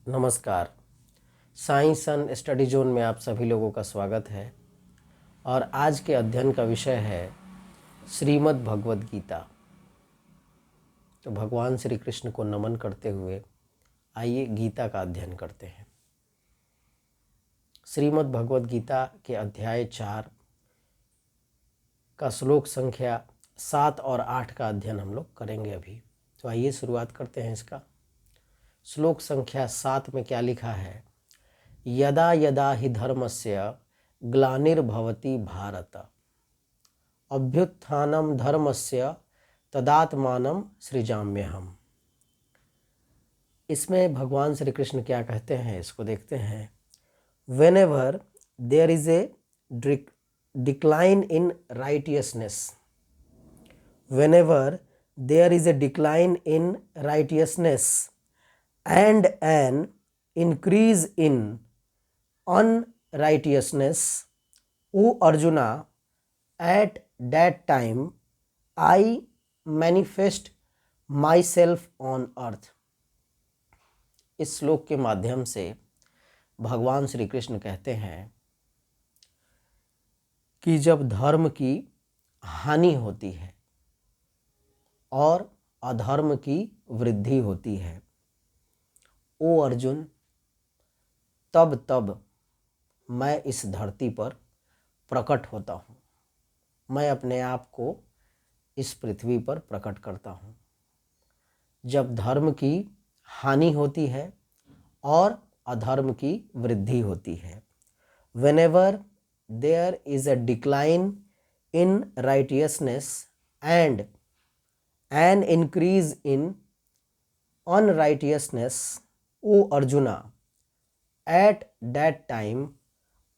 नमस्कार। Science and study zone में आप सभी लोगों का स्वागत है और आज के अध्ययन का विषय है श्रीमद् भगवद गीता। तो भगवान श्री कृष्ण को नमन करते हुए आइए गीता का अध्ययन करते हैं। श्रीमद् भगवद गीता के अध्याय 4 का श्लोक संख्या 7 और 8 का अध्ययन हम लोग करेंगे अभी। तो आइए शुरुआत करते हैं इसका। श्लोक संख्या 7 में क्या लिखा है? यदा यदा हि धर्मस्य ग्लानिर्भवति भारत अभ्युत्थानं धर्मस्य तदात्मानं सृजाम्यहम्। इसमें भगवान श्री कृष्ण क्या कहते हैं इसको देखते हैं। Whenever there is a decline in righteousness, whenever there is a decline in righteousness and an increase in unrighteousness, O Arjuna, at that time I manifest myself on earth। इस श्लोक के माध्यम से भगवान श्री कृष्ण कहते हैं कि जब धर्म की हानि होती है और अधर्म की वृद्धि होती है, ओ अर्जुन, तब तब मैं इस धरती पर प्रकट होता हूँ। मैं अपने आप को इस पृथ्वी पर प्रकट करता हूँ। जब धर्म की हानि होती है और अधर्म की वृद्धि होती है। Whenever there is a decline in righteousness and an increase in unrighteousness, O Arjuna, at that time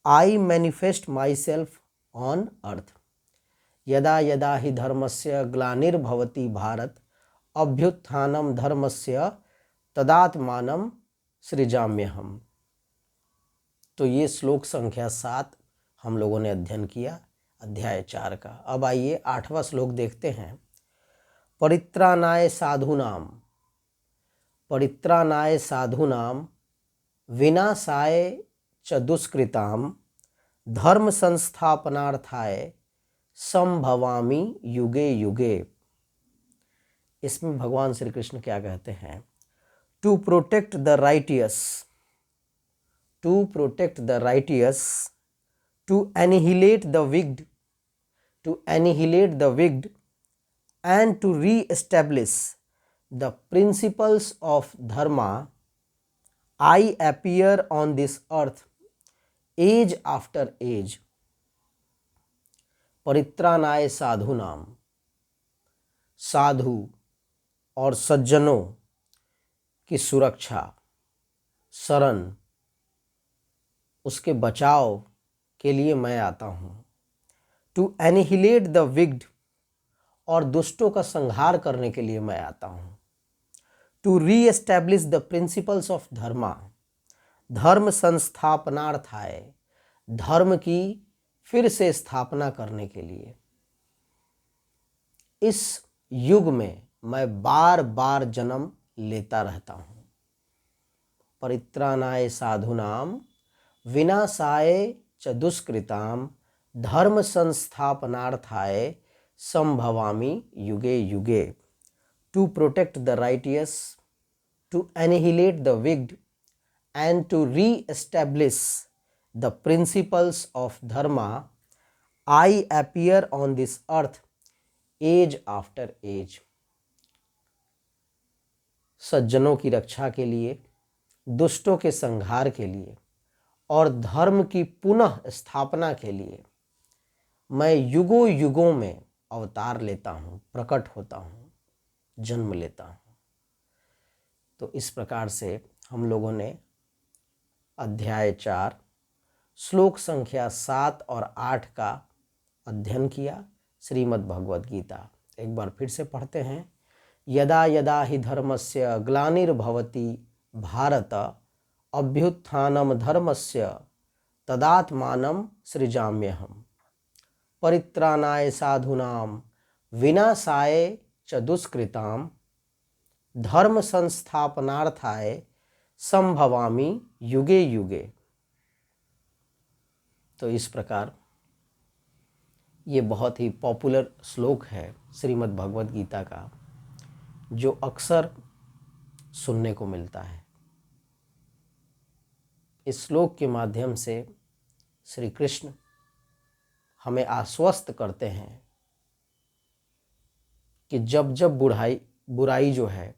I manifest myself on earth। यदा यदा हि धर्मस्य ग्लानिर्भवति भारत अभ्युत्थानं धर्मस्य तदात्मानं सृजाम्यहम्। तो ये श्लोक संख्या 7 हम लोगों ने अध्ययन किया अध्याय 4 का। अब आइए 8वां श्लोक देखते हैं। परित्राणाय साधूनां विनाशाय च दुष्कृतां धर्म संस्थापनार्थाय संभवामि युगे युगे। इसमें भगवान श्री कृष्ण क्या कहते हैं? To protect the righteous, to annihilate the wicked and to re-establish the principles of dharma, I appear on this earth age after age। परित्राणाय साधूनाम, साधु और सज्जनों की सुरक्षा, शरण, उसके बचाव के लिए मैं आता हूँ। टू एनिहिलेट द विक्ड, और दुष्टों का संहार करने के लिए मैं आता हूँ। To reestablish the principles of dharma, धर्म संस्थापनार्थाय, धर्म की फिर से स्थापना करने के लिए। इस युग में मैं बार बार जन्म लेता रहता हूँ। परित्राणाय साधूनां विनाशाय च दुष्कृतां धर्म संस्थापनार्थाय संभवामि युगे युगे। To protect the righteous, to annihilate the wicked and to re-establish the principles of dharma, I appear on this earth age after age। सज्जनों की रक्षा के लिए, दुष्टों के संहार के लिए और धर्म की पुनः स्थापना के लिए मैं युगों युगों में अवतार लेता हूँ, प्रकट होता हूँ, जन्म लेता हूँ। तो इस प्रकार से हम लोगों ने अध्याय 4 श्लोक संख्या 7 और 8 का अध्ययन किया श्रीमद् भगवद गीता। एक बार फिर से पढ़ते हैं। यदा यदा हि धर्मस्य ग्लानिर्भवति भारत अभ्युत्थानं धर्मस्य तदात्मानं सृजाम्यहम्। परित्राणाय साधूनां विनाशाय च दुष्कृतां धर्म संस्थापनार्थाय संभवामि युगे युगे। तो इस प्रकार ये बहुत ही पॉपुलर श्लोक है श्रीमद् भगवद गीता का, जो अक्सर सुनने को मिलता है। इस श्लोक के माध्यम से श्री कृष्ण हमें आश्वस्त करते हैं कि जब जब बुराई जो है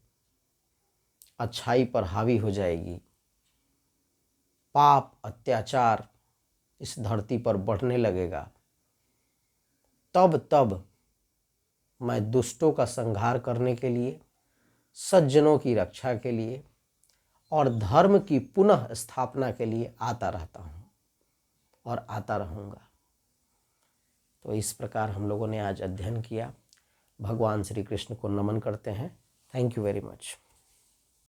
अच्छाई पर हावी हो जाएगी, पाप अत्याचार इस धरती पर बढ़ने लगेगा, तब तब मैं दुष्टों का संहार करने के लिए, सज्जनों की रक्षा के लिए और धर्म की पुनः स्थापना के लिए आता रहता हूँ और आता रहूँगा। तो इस प्रकार हम लोगों ने आज अध्ययन किया। भगवान श्री कृष्ण को नमन करते हैं। Thank you very much.